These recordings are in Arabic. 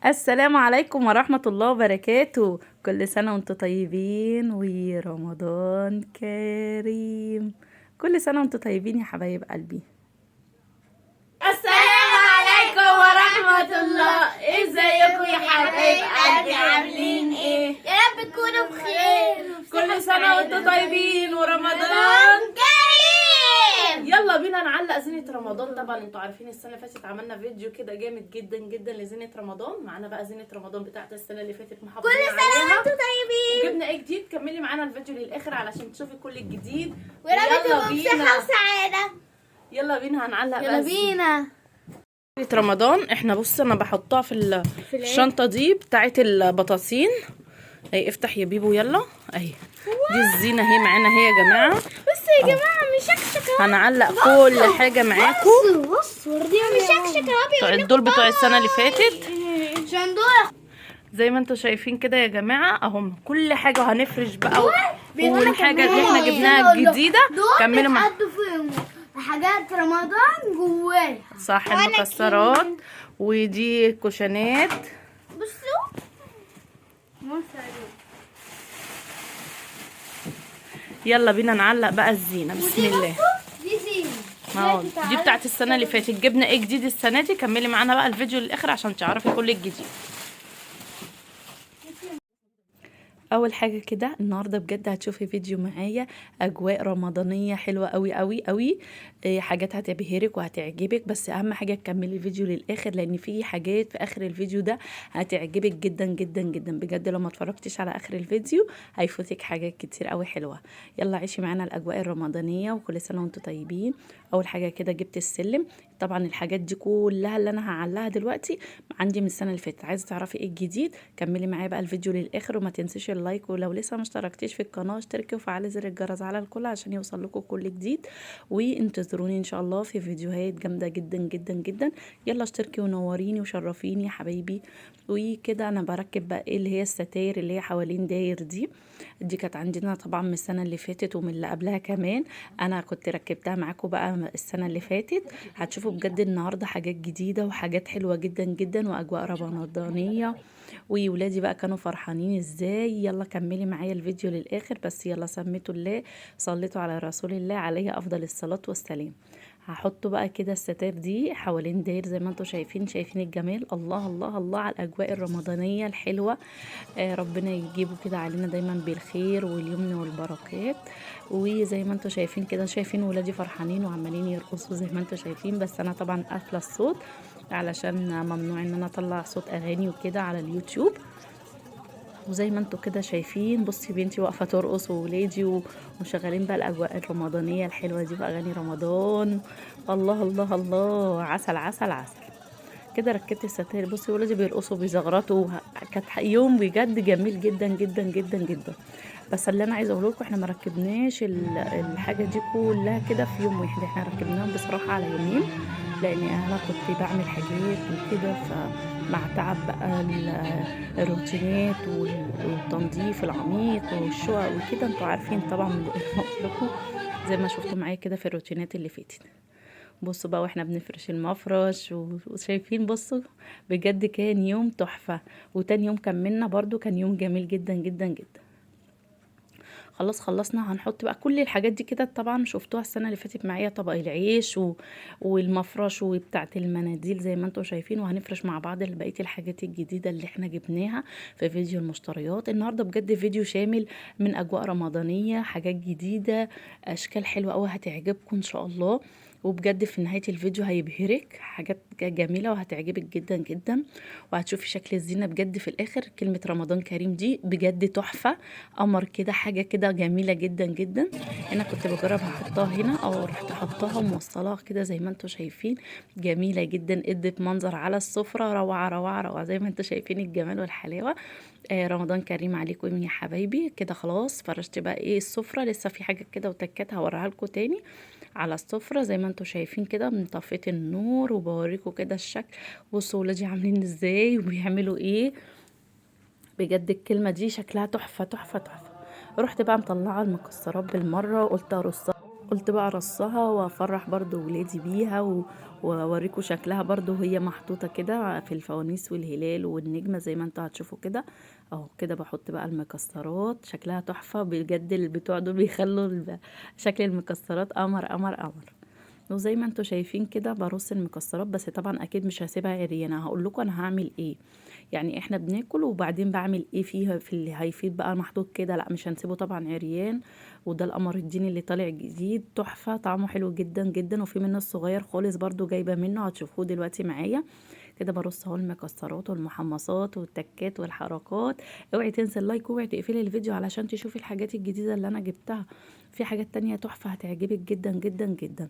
السلام عليكم ورحمة الله وبركاته. كل سنة وانتم طيبين ورمضان كريم. كل سنة وانتم طيبين يا حبايب قلبي. السلام عليكم ورحمة الله. ازيكم يا حبايب قلبي؟ عاملين ايه؟ يا رب تكونوا بخير. كل سنة وانتم طيبين ورمضان كريم. يلا بينا نعلق زينة رمضان. طبعا انتوا عارفين السنة اللي فاتت عملنا فيديو كده جامد جدا جدا لزينة رمضان. معانا بقى زينة رمضان بتاعت السنة اللي فاتت محافظين كل سنة عليها. وانتم طيبين. جبنا ايه جديد؟ كملي معانا الفيديو للاخر علشان تشوفي كل الجديد. ويا رب تكونوا بصحة وسعادة. يلا بينا هنعلق يلا بقى بينا. زينة رمضان. احنا بص انا بحطها في الشنطة دي بتاعت البطاطين. اهي افتح يا بيبو يلا. اهي دي الزينة اهي معانا اهي يا جماعة. بصوا يا جماعة مشكشكة. هنعلق كل حاجة معاكم. بصوا دي مشكشكة. دول بتوع السنة اللي فاتت عشان دول زي ما انتوا شايفين كده يا جماعة اهم كل حاجة. وهنفرش بقى والحاجة اللي احنا جبناها الجديدة كملوا مع فيهم حاجات رمضان جواها. صح. المكسرات ودي كوشنات. بصوا يلا بينا نعلق بقى الزينة. بسم الله. دي زينة. اهو دي بتاعت السنة اللي فاتت. جبنا ايه جديد السنة دي؟ كملي معانا بقى الفيديو للاخر عشان تعرفي كل الجديد. اول حاجه كده النهارده بجد هتشوفي فيديو معايا اجواء رمضانيه حلوه قوي قوي قوي. حاجات هتبهرك وهتعجبك. بس اهم حاجه تكملي الفيديو للاخر لان في حاجات في اخر الفيديو ده هتعجبك جدا جدا جدا. بجد لو ما اتفرجتش على اخر الفيديو هيفوتك حاجات كتير قوي حلوه. يلا عيشي معانا الاجواء الرمضانيه وكل سنه وانتم طيبين. اول حاجه كده جبت السلم. طبعا الحاجات دي كلها اللي انا هعلقها دلوقتي عندي من السنه اللي فاتت. عايزه تعرفي ايه الجديد؟ كملي معايا بقى الفيديو للاخر وما تنسيش اللايك. ولو لسه ما اشتركتيش في القناه اشتركي وفعلي زر الجرس على الكل عشان يوصل لكم كل جديد. وانتظروني ان شاء الله في فيديوهات جامده جدا جدا جدا. يلا اشتركي ونوريني وشرفيني يا حبايبي. وكده انا بركب بقى ايه اللي هي الستاير اللي هي حوالين داير دي كانت عندنا طبعا من السنه اللي فاتت ومن اللي قبلها كمان. انا كنت ركبتها معاكم بقى السنه اللي فاتت. هتشوفوا بجد النهارده حاجات جديده وحاجات حلوه جدا جدا واجواء رمضانيه. وولادي بقى كانوا فرحانين ازاي. يلا كملي معايا الفيديو للاخر. بس يلا سميتوا الله صليتوا على رسول الله عليه افضل الصلاه والسلام. هحط بقى كده الستار دي حوالين داير زي ما انتم شايفين الجمال. الله الله الله على الاجواء الرمضانيه الحلوه. ربنا يجيبه كده علينا دايما بالخير واليمن والبركات. وزي ما انتم شايفين كده شايفين ولادي فرحانين وعمالين يرقصوا زي ما انتم شايفين. بس انا طبعا قافله الصوت علشان ممنوع ان انا اطلع صوت اغاني وكده على اليوتيوب. وزي ما انتوا كده شايفين بصي بنتي واقفه ترقص وولادي ومشغلين بقى الاجواء الرمضانيه الحلوه دي باغاني رمضان. الله الله الله عسل عسل عسل. كده ركبت الستاير. بصي ولادي بيرقصوا بيزغرطوا. كانت يوم بجد جميل جدا جدا جدا جدا. بس اللي انا عايزه اقول لكم احنا ما ركبناش الحاجه دي كلها كده في يوم واحد. احنا ركبناهم بصراحه على يومين لان انا كنت بعمل حاجات وكده. فمع تعب بقى الروتينات والتنظيف العميق والشقق وكده انتوا عارفين طبعا من لكم زي ما شفتوا معايا كده في الروتينات اللي فاتت. بصوا بقى واحنا بنفرش المفرش وشايفين بصوا بجد كان يوم تحفة. وتاني يوم كملنا برضو كان يوم جميل جدا جدا جدا. خلاص خلصنا. هنحط بقى كل الحاجات دي كده. طبعا شفتوها السنة اللي فاتت معايا طبق العيش والمفرش وبتاعة المناديل زي ما انتم شايفين. وهنفرش مع بعض بقية الحاجات الجديدة اللي احنا جبناها في فيديو المشتريات. النهاردة بجد فيديو شامل من اجواء رمضانية حاجات جديدة اشكال حلوة قوي هتعجبكم ان شاء الله. وبجد في نهاية الفيديو هيبهرك حاجات جميلة وهتعجبك جدا جدا. وهتشوفي شكل الزينة بجد في الاخر. كلمة رمضان كريم دي بجد تحفة قمر كده حاجة كده جميلة جدا جدا. انا كنت بجرب هحطها هنا او رحت حطها وموصلاها كده زي ما انتم شايفين. جميلة جدا ادت منظر على السفرة روعة روعة روعة زي ما انتم شايفين الجمال والحلاوة. رمضان كريم عليكم يا حبايبي. كده خلاص فرشت بقى ايه السفرة. لسه في حاجة كده وتكات هوريها لكم تاني على السفرة زي ما انتم شايفين كده. من طفيت النور وبوريكم كده الشكل. بصوا ولادي عاملين ازاي وبيعملوا ايه. بجد الكلمة دي شكلها تحفة تحفة تحفة. رحت بقى مطلعة المكسرات بالمرة وقلت ارصها قلت بقى ارصها وافرح برضو ولادي بيها واوريكم شكلها برضو وهي محطوطه كده في الفوانيس والهلال والنجمه زي ما انتوا هتشوفوا كده اهو. كده بحط بقى المكسرات، شكلها تحفه بجد. البتوع دول بيخلوا شكل المكسرات قمر قمر قمر. وزي ما انتوا شايفين كده برص المكسرات، بس طبعا اكيد مش هسيبها عريانه. هقول لكم انا هعمل ايه. يعني احنا بناكل وبعدين بعمل ايه فيها في اللي هيفيد بقى محطوط كده، لا مش هنسيبه طبعا عريان. وده القمر الديني اللي طالع جديد تحفه، طعمه حلو جدا جدا، وفي منه الصغير خالص برضو جايبه منه هتشوفوه دلوقتي معايا. كده برص اهو المكسرات والمحمصات والتكات والحركات. اوعي تنسي اللايك واوعي تقفلي الفيديو علشان تشوفي الحاجات الجديده اللي انا جبتها. في حاجات تانية تحفه هتعجبك جدا جدا جدا.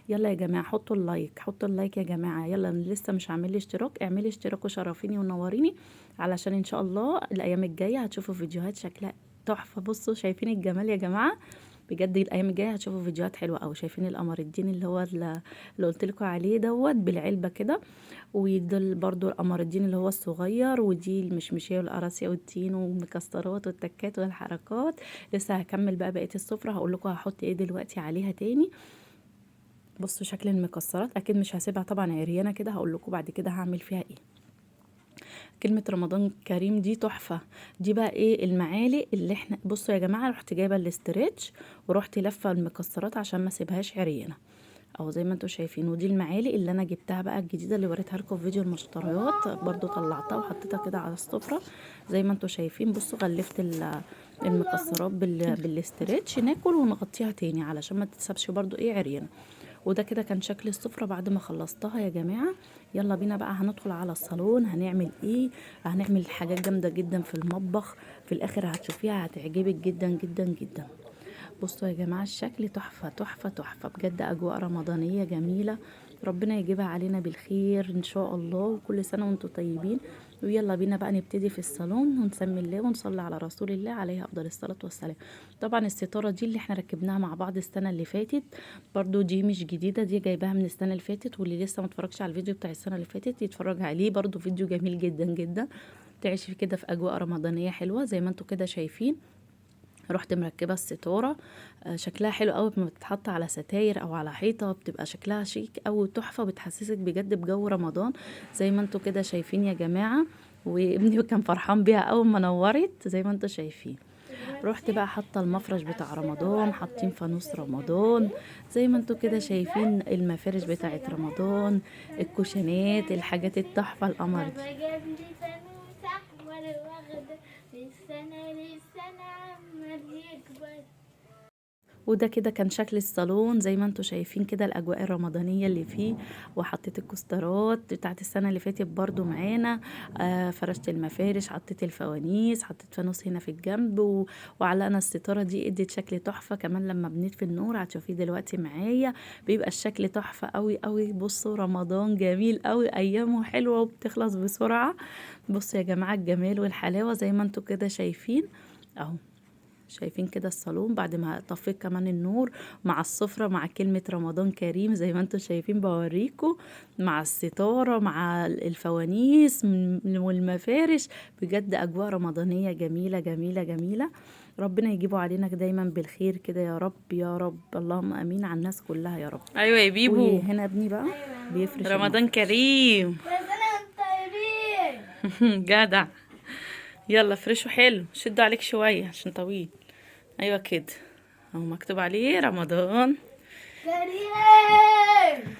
يلا يا جماعه حطوا اللايك، حطوا اللايك يا جماعه. يلا اللي لسه مش عامل لي اشتراك اعملي اشتراك وشرفيني ونوريني، علشان ان شاء الله الايام الجايه هتشوفوا فيديوهات شكلها تحفه. بصوا شايفين الجمال يا جماعه؟ بجد الايام الجايه هتشوفوا فيديوهات حلوه قوي. شايفين القمر الدين اللي قلت لكم عليه دوت بالعلبه كده، ودول برضو القمر الدين اللي هو الصغير، ودي المشمشيه والقراصيه والتين والمكسرات والتكات والحركات. لسه هكمل بقى بقيه السفره، هقول لكم هحط ايه دلوقتي عليها تاني. بصوا شكل المكسرات اكيد مش هسيبها طبعا عريانه كده، هقول لكم بعد كده هعمل فيها ايه. كلمه رمضان كريم دي تحفه. دي بقى ايه المعالق اللي احنا، بصوا يا جماعه رحت جايبه الاسترتش ورحت لفه المكسرات عشان ما اسيبهاش عريانه او زي ما انتوا شايفين. ودي المعالق اللي انا جبتها بقى الجديده اللي وريتها لكم في فيديو المشتريات، برضو طلعتها وحطيتها كده على السفره زي ما انتوا شايفين. بصوا غلفت المكسرات بالاسترتش، ناكل ونغطيها تاني علشان ما تتسابش برضو ايه عريانه. وده كده كان شكل السفرة بعد ما خلصتها يا جماعة. يلا بينا بقى هندخل على الصالون. هنعمل ايه؟ هنعمل حاجات جامدة جدا في المطبخ، في الاخر هتشوفيها هتعجبك جدا جدا جدا. بصوا يا جماعة الشكل تحفة تحفة تحفة بجد، اجواء رمضانية جميلة. ربنا يجيبها علينا بالخير ان شاء الله، وكل سنة وانتم طيبين. ويلا بينا بقى نبتدي في الصالون ونسمي الله ونصلي على رسول الله عليه افضل الصلاة والسلام. طبعا الستارة دي اللي احنا ركبناها مع بعض السنة اللي فاتت، برضو دي مش جديدة، دي جايباها من السنة اللي فاتت. واللي لسه متفرجش على الفيديو بتاع السنة اللي فاتت يتفرج عليه، برضو فيديو جميل جدا جدا. تعيشي كده في اجواء رمضانية حلوة زي ما انتوا كده شايفين. رحت مركبه الستاره، شكلها حلو قوي لما بتتحط على ستاير او على حيطه، بتبقى شكلها شيك قوي تحفه، بتحسسك بجد بجو رمضان زي ما انتوا كده شايفين يا جماعه. وابني كان فرحان بيها اول ما نورت زي ما انتوا شايفين. رحت بقى حاطه المفرش بتاع رمضان، حاطين فانوس رمضان زي ما انتوا كده شايفين، المفارش بتاعت رمضان، الكوشنات، الحاجات التحفه القمر دي. وده كده كان شكل الصالون زي ما انتوا شايفين كده، الاجواء الرمضانيه اللي فيه. وحطيت الكوسترات بتاعت السنه اللي فاتت برضو معانا، فرشت المفارش، حطيت الفوانيس، حطيت فانوس هنا في الجنب وعلقنا الستاره دي، ادت شكل تحفه. كمان لما بنطفي النور هتشوفيه دلوقتي معايا بيبقى الشكل تحفه قوي قوي. بصوا رمضان جميل قوي، ايامه حلوه وبتخلص بسرعه. بصوا يا جماعه الجمال والحلاوه زي ما انتوا كده شايفين اهو. شايفين كده الصالون بعد ما طفيت كمان النور مع السفرة مع كلمة رمضان كريم زي ما انتوا شايفين بوريكم، مع الستارة مع الفوانيس والمفارش. بجد أجواء رمضانية جميلة جميلة جميلة. ربنا يجيبه علينا دايما بالخير كده يا رب يا رب، اللهم امين على الناس كلها يا رب. ايوه يا بيبو. وهنا ابني بقى بيفرش رمضان كريم. جدع. يلا فرشه حلو، شدوا عليك شويه عشان طويل. ايوه كده اهو مكتوب عليه رمضان كريم.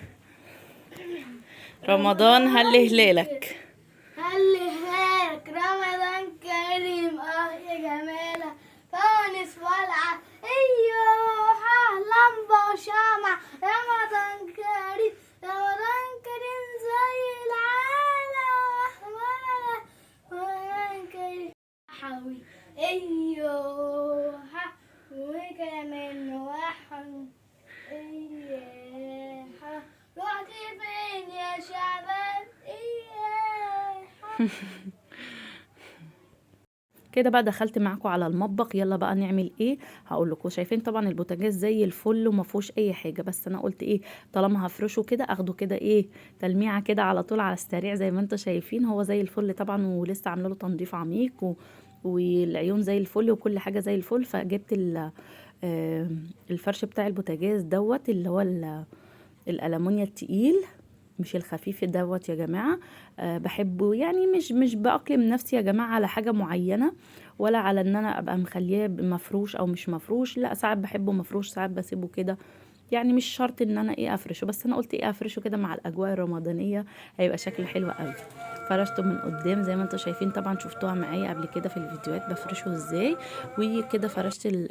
رمضان هل هلالك. هلالك رمضان كريم. يا جمالة فوانيس والعة ايوه لمبة وشمع. رمضان كريم رمضان كريم زي العالم رمضان كريم حوي ايوه وكمان وحن ايوه رحت فين يا شعبان ايوه. كده بقى دخلت معاكم على المطبخ. يلا بقى نعمل ايه هقول لكم. شايفين طبعا البوتاجاز زي الفل وما فيهوش اي حاجه، بس انا قلت ايه طالما هفرشه كده اخده كده ايه تلميعه كده على طول على السريع زي ما انتم شايفين. هو زي الفل طبعا ولسه عامله له تنظيف عميق والعيون زي الفل وكل حاجه زي الفل. فجبت الفرش بتاع البوتاجاز دوت اللي هو الألمونيا التقيل، مش الخفيف دوت يا جماعة. بحبه يعني، مش بأقلم نفسي يا جماعة على حاجة معينة، ولا على ان انا ابقى مخليه مفروش او مش مفروش. لا، ساعات بحبه مفروش، ساعات بسيبه كده، يعني مش شرط ان انا افرشه. بس انا قلت افرشه كده مع الاجواء الرمضانية، هيبقى شكل حلو قوي. فرشته من قدام زي ما انتم شايفين، طبعا شفتوها معايا قبل كده في الفيديوهات بفرشه ازاي. وكده فرشت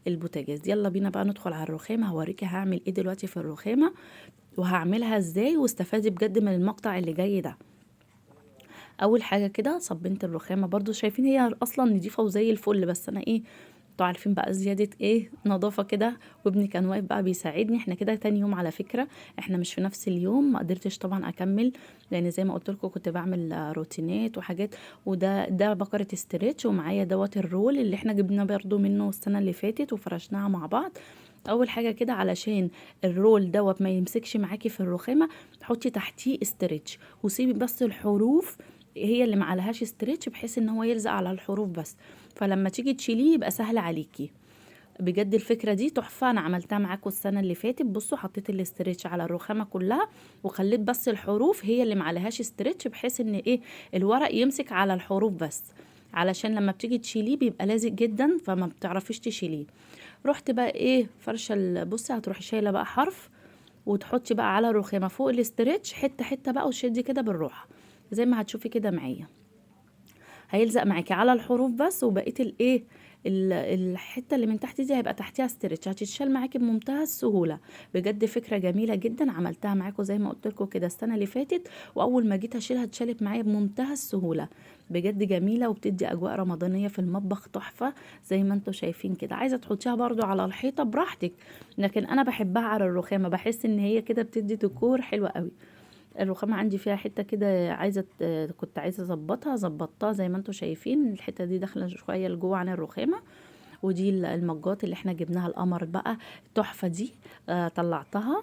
البوتاجاز. يلا بينا بقى ندخل على الرخامة، هوريكي هعمل ايه دلوقتي في الرخامة وهعملها ازاي، واستفادي بجد من المقطع اللي جاي ده. اول حاجه كده صبنت الرخامه، برضو شايفين هي اصلا نضيفه وزي الفل، بس انا انتوا عارفين بقى زياده نظافه كده. وابني كان واقف بقى بيساعدني. احنا كده تاني يوم على فكره، احنا مش في نفس اليوم، ما قدرتش طبعا اكمل، لان زي ما قلت لكم كنت بعمل روتينات وحاجات. ده بكره استريتش، ومعايا دوت الرول اللي احنا جبنا برضو منه السنه اللي فاتت وفرشناها مع بعض. اول حاجه كده علشان الرول دوت ما يمسكش معاكي في الرخامه، حطي تحتيه استريتش وسيبي بس الحروف هي اللي معلهاش استريتش، بحيث ان هو يلزق على الحروف بس، فلما تيجي تشيليه يبقى سهل عليكي. بجد الفكره دي تحفه، انا عملتها معاكم السنه اللي فاتت. بصوا حطيت الاستريتش على الرخامه كلها، وخليت بس الحروف هي اللي معلهاش استريتش، بحيث ان الورق يمسك على الحروف بس، علشان لما بتيجي تشيليه بيبقى لازق جدا فما بتعرفيش تشيليه. رحت بقى فرشه بصي، هتروحي شايله بقى حرف وتحطي بقى على الرخامه فوق الاستريتش حته حته بقى، وشدي كده بالراحه زي ما هتشوفي كده معايا. هيلزق معاكي على الحروف بس، وبقيه الحته اللي من تحت دي هيبقى تحتها استرتش، هتتشال معاكي بمنتهى السهوله. بجد فكره جميله جدا، عملتها معاكم زي ما قلت لكم كده السنه اللي فاتت، واول ما جيت اشيلها اتشالت معايا بمنتهى السهوله. بجد جميله وبتدي اجواء رمضانيه في المطبخ تحفه زي ما انتم شايفين كده. عايزه تحطيها برضو على الحيطه براحتك، لكن انا بحبها على الرخامه، بحس ان هي كده بتدي ديكور حلو قوي. الرخامة عندي فيها حتة كده كنت عايزة اظبطها، ظبطتها زي ما انتم شايفين. الحتة دي داخلة شوية لجوه عن الرخامة. ودي المجات اللي احنا جبناها القمر بقى التحفة دي، طلعتها،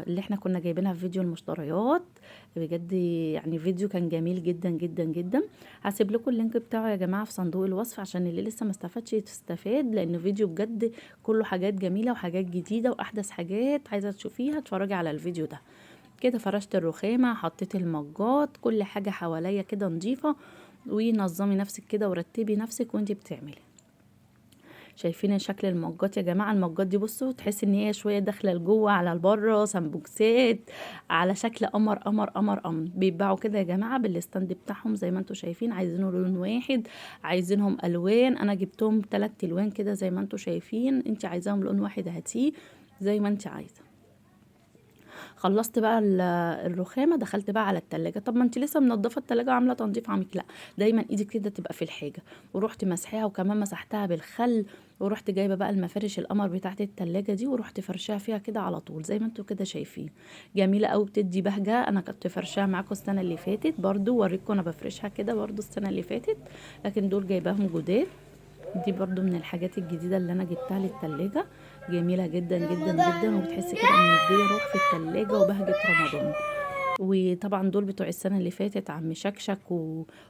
اللي احنا كنا جايبينها في فيديو المشتريات. بجد يعني فيديو كان جميل جدا جدا جدا. هسيب لكم اللينك بتاعه يا جماعة في صندوق الوصف، عشان اللي لسه ما استفادش تستفاد، لان فيديو بجد كله حاجات جميلة وحاجات جديدة واحدث حاجات. عايزة تشوفيها اتفرجي على الفيديو ده. كده فرشت الرخامة، حطيت المجات، كل حاجة حواليا كده نظيفة. ونظمي نفسك كده ورتبي نفسك وانتي بتعملي. شايفين شكل المجات يا جماعه؟ المجات دي بصوا تحس ان هي شويه داخله لجوه على البره، سمبوكسات على شكل قمر قمر قمر قمر. بيتباعوا كده يا جماعه بالستاند بتاعهم زي ما انتم شايفين. عايزينه لون واحد، عايزينهم الوان، انا جبتهم 3 الوان كده زي ما انتم شايفين. انت عايزاهم لون واحد هاتيه زي ما انت عايزه. خلصت بقى الرخامه، دخلت بقى على التلاجة. طب ما انت لسه منضفه التلاجة وعامله تنظيف عميق، لا دايما ايدك كده تبقى في الحاجه. ورحت مسحاها، وكمان مسحتها بالخل. ورحت جايبه بقى المفارش القمر بتاعت التلاجة دي، ورحت فرشاها فيها كده على طول زي ما انتوا كده شايفين. جميله قوي، بتدي بهجه. انا كنت فرشاها معاكم السنه اللي فاتت برضو، وريتكم انا بفرشها كده برضو السنه اللي فاتت، لكن دول جايباهم جداد. دي برضو من الحاجات الجديدة اللي انا جبتها للتلاجة. جميلة جدا جدا جدا، وبتحسي كده ان مدية روح في التلاجة وبهجة رمضان. وطبعا دول بتوع السنة اللي فاتت، عم شكشك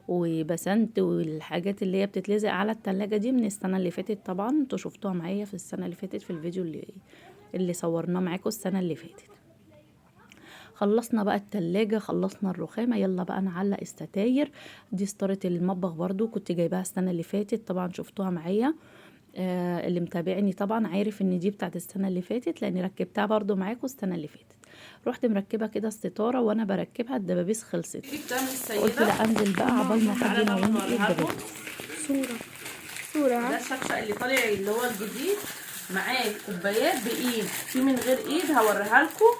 وبسنت والحاجات اللي هي بتتلزق على التلاجة دي من السنة اللي فاتت. طبعا انتوا شفتوها معايا في السنة اللي فاتت في الفيديو اللي صورناه معاكم السنة اللي فاتت. خلصنا بقى التلاجة، خلصنا الرخامة، يلا بقى نعلق الستاير. دي ستارة المطبخ برضو كنت جايباها السنة اللي فاتت، طبعا شفتوها معايا. اللي متابعني طبعا عارف ان دي بتاعت السنة اللي فاتت، لاني ركبتها برضو معاكم السنة اللي فاتت. رحت مركبة كده الستارة، وانا بركبها الدبابيس خلصت. قلت لا انزل بقى عبال ما حد ينورني الدبابيس. صورة ده الشكشق اللي طالع اللي هو الجديد، معاه كوبايات بايد، في من غير ايد هوريها لكم.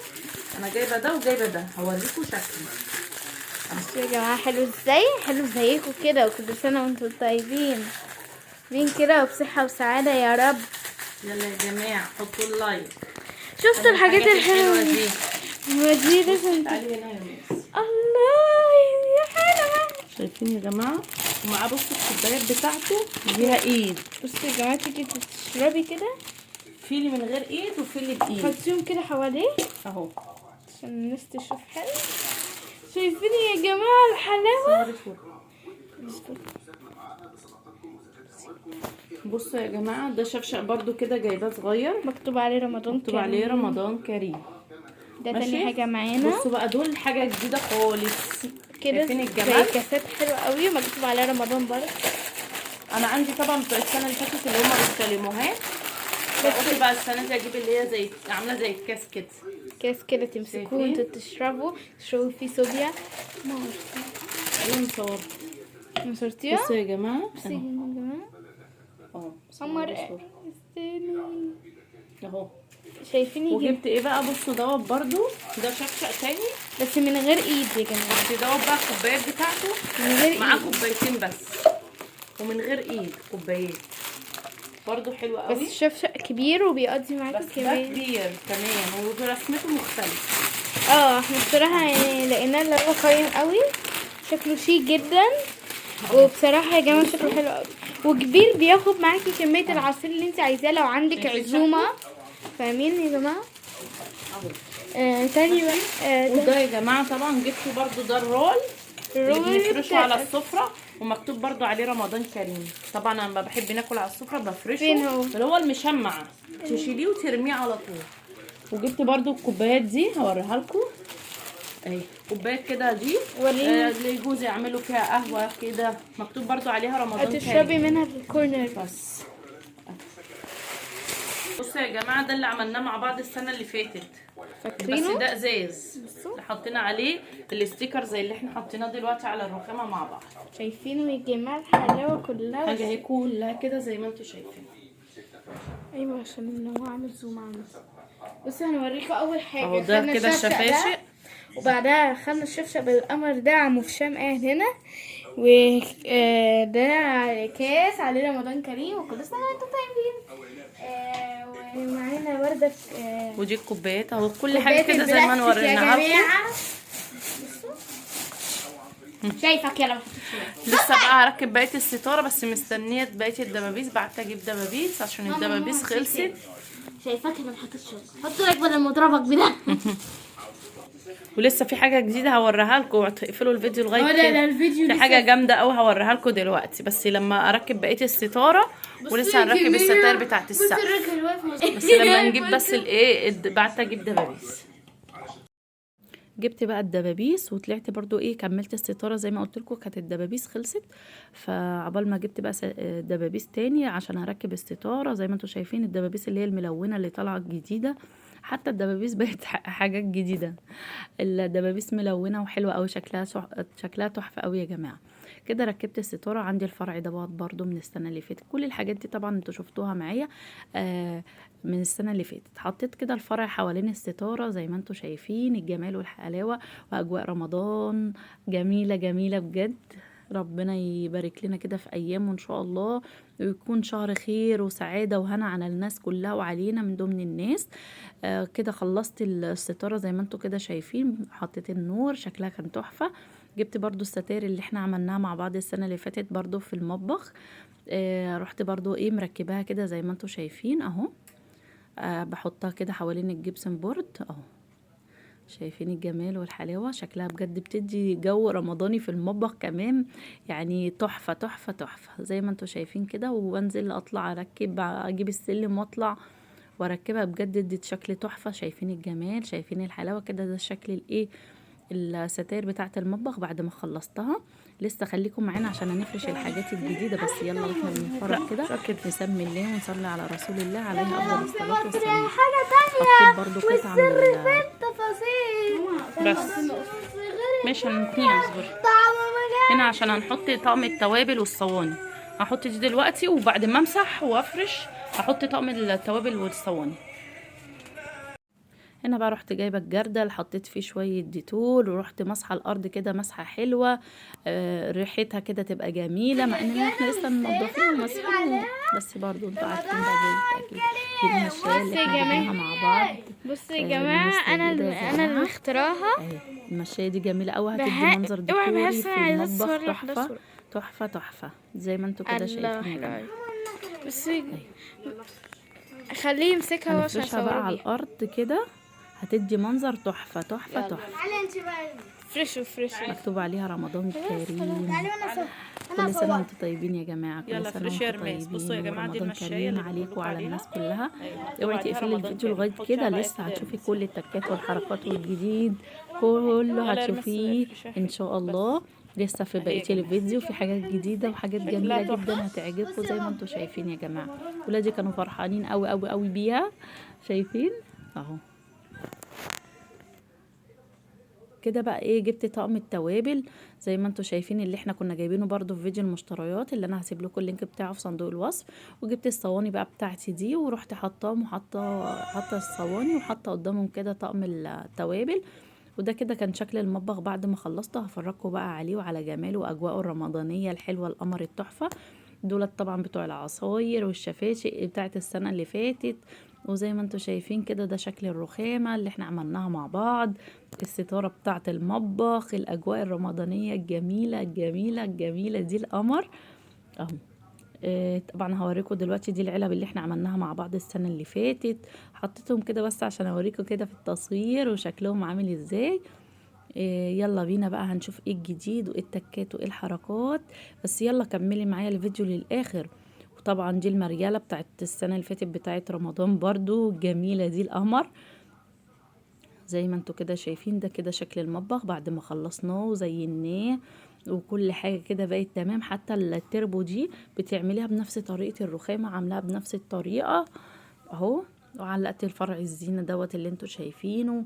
انا جايبه ده وجايبه ده، هوريكم شكله. بصوا يا جماعة حلو ازاي، حلو زيكم كده، وكل سنة وانتم طيبين مين كده وبصحة وسعادة يا رب. يلا يا جماعه حطوا اللايك. شفتوا الحاجات الحلوة دي دي لازم تعالي هنا يا ميس. الله يا حلوة. شايفين يا جماعه؟ ومعاه بصوا الكوبايات بتاعته ليها ايد. بصوا يا جماعة تيجي تشربي كده، في اللي من غير ايد وفي اللي بايد حطيهم كده حواليه اهو، عشان الناس تشوف حلو. شايفين يا جماعة الحلاوة؟ بصوا يا جماعه ده شفشق برضو كده جايباه صغير، مكتوب عليه رمضان مكتوب عليه رمضان كريم. ده ماشي. تاني حاجه معانا. بصوا بقى دول حاجه جديده خالص كده شايفين زي الجمال. كاسات حلوه قوي مكتوب عليها رمضان برضه. انا عندي طبعا بتوع السنه اللي فاتت اللي هم بالكلموهات، فقلت بقى السنه دي اجيب اللي هي زي عامله زي الكاس كده. كاس كده تمسكوه شايفين؟ انتوا تشربوا فيه صوبيا. انا مصور. صورتيها؟ بصوا يا جماعه بصي يا جماعه قمر استني اهو. شايفين يجي وجبت ايه بقى؟ بصوا دوت برضو ده شفشق تاني، بس من غير ايد يا جماعه. بس دوت بقى الكوبايات بتاعته من غير معاه ايد كوبايتين بس، ومن غير ايد كوبايات برضو حلوه قوي. بس الشفشق كبير وبيقضي معاكي بس ده كمان. كبير كمان ورسمته مختلفه. احنا بصراحه يعني لقيناه اللي هو قيم قوي، شكله شيك جدا، وبصراحه يا جماعه شكله حلو قوي وكبير، بياخد معاكي كميه العصير اللي انت عايزاه لو عندك عزومه. فاهمين يا جماعه؟ تاني بقى وده يا جماعه طبعا جبته برضو ده الرول اللي بنفرشه على السفره، ومكتوب برضو عليه رمضان كريم. طبعا انا لما بحب ناكل على السفره بفرشه. فين هو؟ اللي هو المشمع تشيليه وترميه على طول. وجبت برضو الكوبايات دي هوريها لكم اهي، كوبايات كده دي لجوزي يعملوا فيها قهوه كده، مكتوب برضو عليها رمضان كريم. هتشربي منها في الكورنر بس. بصوا يا جماعه ده اللي عملناه مع بعض السنه اللي فاتت، فاكرينه؟ بس ده ازاز اللي حطينا عليه الاستيكر زي اللي احنا حاطيناه دلوقتي على الرخامه مع بعض. شايفينه يا جماعه الحلاوه كلها. حاجه هي كلها كده زي ما انتم شايفين. ايوه عشان هو عامل زوم عنه. بصي هنوريكم اول حاجه. اهو ده كده الشفاشق، وبعدها خدنا الشفشق بالقمر ده عم هشام قاعد هنا، وده كاس عليه رمضان كريم وكل سنه وانتم طيبين. ومعانا ورده ودي الكوبايات اهو، كل حاجه كده زي ما انا وريناها لكم. شايفك يلا لسه بقى هركب بقيه الستاره، بس مستنيه بقيه الدبابيس، بعت اجيب دبابيس عشان الدبابيس خلصت. شايفاك انا ما حطيتش حط لك بدل ما اضربك بده. ولسه في حاجه جديده هوريها لكم، وهتقفلوا الفيديو لغايه لا كده. الفيديو في حاجه جامده قوي هوريها لكم دلوقتي، بس لما اركب بقيه الستاره. ولسه هنركب الستاير بتاعت السقف، بس لما نجيب بس الايه بعت اجيب دبابيس. جبت بقى الدبابيس وطلعت برضو ايه كملت الستاره زي ما قلت لكم، كانت الدبابيس خلصت، فعبال ما جبت بقى دبابيس تاني عشان اركب الستاره. زي ما انتم شايفين الدبابيس اللي هي الملونه اللي طالعه جديده، حتى الدبابيس بقت حاجات جديده. الدبابيس ملونه وحلوه قوي، شكلها تحفه قوي يا جماعه. كده ركبت الستاره. عندي الفرع ده برضو من السنه اللي فاتت، كل الحاجات دي طبعا انتوا شفتوها معايا من السنه اللي فاتت. حطيت كده الفرع حوالين الستاره زي ما انتوا شايفين، الجمال والحلاوه واجواء رمضان جميله جميله بجد. ربنا يبارك لنا كده في ايامه ان شاء الله، ويكون شهر خير وسعاده وهنا على الناس كلها وعلينا من ضمن الناس. كده خلصت الستاره زي ما انتوا كده شايفين، حطيت النور شكلها كان تحفه. جبت برضو الستائر اللي احنا عملناها مع بعض السنه اللي فاتت برضو في المطبخ. رحت برضو ايه مركباها كده زي ما انتوا شايفين اهو. بحطها كده حوالين الجبسن بورد اهو. شايفين الجمال والحلاوه، شكلها بجد بتدي جو رمضاني في المطبخ كمان، يعني تحفه تحفه تحفه زي ما انتوا شايفين كده. وانزل اطلع اركب اجيب السلم واطلع واركبها، بجد ادت شكل تحفه. شايفين الجمال، شايفين الحلاوه كده. ده الشكل الايه الستاير بتاعه المطبخ بعد ما خلصتها. لسه خليكم معانا عشان هنفرش الحاجات الجديده، بس يلا واحنا بنتفرج كده نسمي الله ونصلي على رسول الله عليه افضل الصلاه والسلام. حطيت برضو قطعه من بس مش هنتني اصبر هنا عشان هنحط طقم التوابل والصواني. هحط دي دلوقتي، وبعد ما امسح وافرش هحط طقم التوابل والصواني. هنا بقى رحت جايبه الجردل، حطيت فيه شويه ديتول، ورحت مسحه الارض كده مسحه حلوه. ريحتها كده تبقى جميله، مع اننا احنا لسه منضفين ومسحين، بس برضو انتوا عارفين بقى زي اكيد دي المشايه اللي احنا جبناها مع بعض. بصوا يا جماعه انا اللي مختراها اهي. المشايه دي جميله قوي، هتدي منظر ديكوري في المطبخ تحفه تحفه تحفه زي ما انتوا كده شايفين. بصي خليه يمسكها هنفرشها بقى على الارض كده، هتدي منظر تحفه تحفه تحفه. فريش. مكتوب عليها رمضان كريم. تعالي كل سنة اصور. وانتم طيبين يا جماعة، كل يلا سنة فريش يا وانتم رماس. بصوا يا طيبين جماعه دي ورمضان المشايه كريم اللي بقول عليكم لكم وعلى عليها. الناس كلها. مكتوب اوعي عليها تقفلي رمضان الفيديو كريم. لغاية خديها كده، بقى لسه كده يا هتشوفي رماس. كل التكات والحركات والجديد كله يلا يا رماس هتشوفيه فريشها ان كده. شاء بس. الله. لسه في أهي يا بقية جماعة. الفيديو في حاجات جديدة وحاجات شكلها جميلة تحفة. جدا هتعجبكم زي ما انتم شايفين يا جماعة. ولادي كانوا فرحانين قوي قوي قوي بيها، شايفين اهو. كده بقى ايه، جبت طقم التوابل زي ما انتم شايفين اللي احنا كنا جايبينه برضو في فيديو المشتريات اللي انا هسيب لكم اللينك بتاعه في صندوق الوصف. وجبت الصواني بقى بتاعتي دي ورحت حطاهم حاطه الصواني وحاطه قدامهم كده طقم التوابل. وده كده كان شكل المطبخ بعد ما خلصته. هفرجكم بقى عليه وعلى جماله واجواءه الرمضانيه الحلوه القمر التحفه. دولت طبعا بتوع العصاير والشفاشق بتاعت السنه اللي فاتت. وزي ما انتم شايفين كده ده شكل الرخامه اللي احنا عملناها مع بعض. الستاره بتاعه المطبخ، الاجواء الرمضانيه الجميله الجميله الجميله دي القمر اهو. طبعا هوريكم دلوقتي دي العلب اللي احنا عملناها مع بعض السنه اللي فاتت. حطيتهم كده بس عشان اوريكم كده في التصوير وشكلهم عامل ازاي. يلا بينا بقى هنشوف ايه الجديد وايه التكات وايه الحركات. بس يلا كملي معايا الفيديو للاخر. وطبعا دي المريالة بتاعت السنة اللي فاتت بتاعت رمضان برضو جميلة دي القمر. زي ما انتوا كده شايفين ده كده شكل المطبخ بعد ما خلصناه وزيناه وكل حاجة كده بقت تمام. حتى التربو دي بتعمليها بنفس طريقة الرخامة، عاملاها بنفس الطريقة اهو. وعلقت الفرع الزينة دوت اللي انتوا شايفينه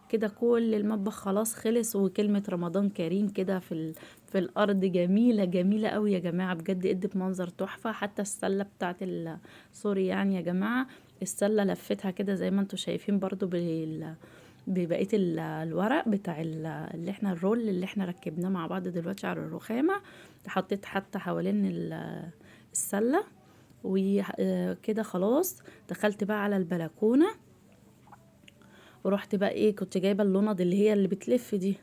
كده. كل المطبخ خلاص خلص وكلمة رمضان كريم كده في الارض جميلة جميلة قوي يا جماعة بجد. ادت منظر تحفة. حتى السلة بتاعت سوري يعني يا جماعة السلة لفتها كده زي ما انتوا شايفين برضو ببقية الورق بتاع اللي احنا الرول اللي احنا ركبناه مع بعض دلوقتي على الرخامة. حطيت حتى حوالين السلة. وكده خلاص دخلت بقى على البلكونة. ورحت بقى ايه، كنت جايبة اللوند اللي هي اللي بتلف دي.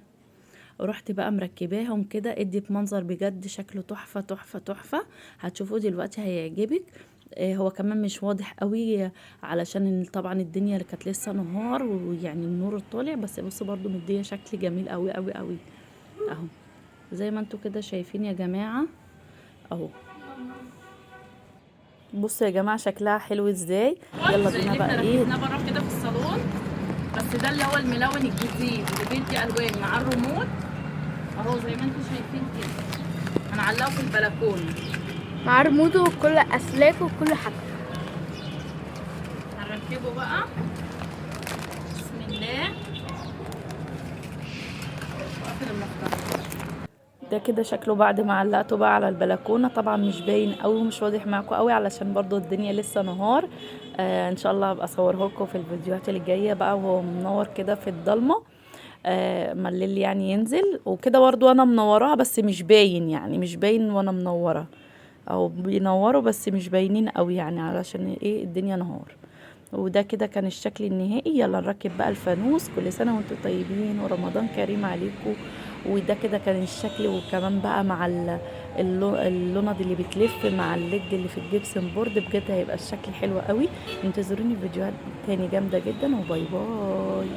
ورحت بقى مركباهم كده ادت منظر بجد شكله تحفة تحفة تحفة. هتشوفوه دلوقتي هيعجبك. هو كمان مش واضح قوي علشان طبعا الدنيا اللي كانت لسه نهار ويعني النور طالع. بس بصوا برضو مديه شكل جميل قوي قوي قوي اهو. زي ما انتوا كده شايفين يا جماعة اهو. بصوا يا جماعة شكلها حلو ازاي. يلا بينا بقى ايه ركبناه بره كده في الصالون. بس ده اللي هو الملون الجديد اللي بيدي الوان مع الريموت اهو زي ما انتوا شايفين كده. هنعلقه في البلكونه مع ريموته وكل اسلاكه وكل حاجه. هنركبه بقى بسم الله. واقفل المفتاح. ده كده شكله بعد ما علقته بقى على البلكونه. طبعا مش باين قوي ومش واضح معاكم قوي علشان برضو الدنيا لسه نهار. ان شاء الله هبقى اصوره لكم في الفيديوهات اللي جايه بقى وهو منور كده في الضلمه. ما الليل يعني ينزل وكده برضو انا منوراها بس مش باين يعني مش باين وانا منوره او بينوروا بس مش باينين قوي يعني علشان ايه الدنيا نهار. وده كده كان الشكل النهائي. يلا نركب بقى الفانوس. كل سنه وانتم طيبين ورمضان كريم عليكم. وده كده كان الشكل. وكمان بقى مع اللوند اللي بتلف مع الليد اللي في الجبسن بورد بجد هيبقى الشكل حلو قوي. انتظروني في فيديوهات تاني جامده جدا وباي باي.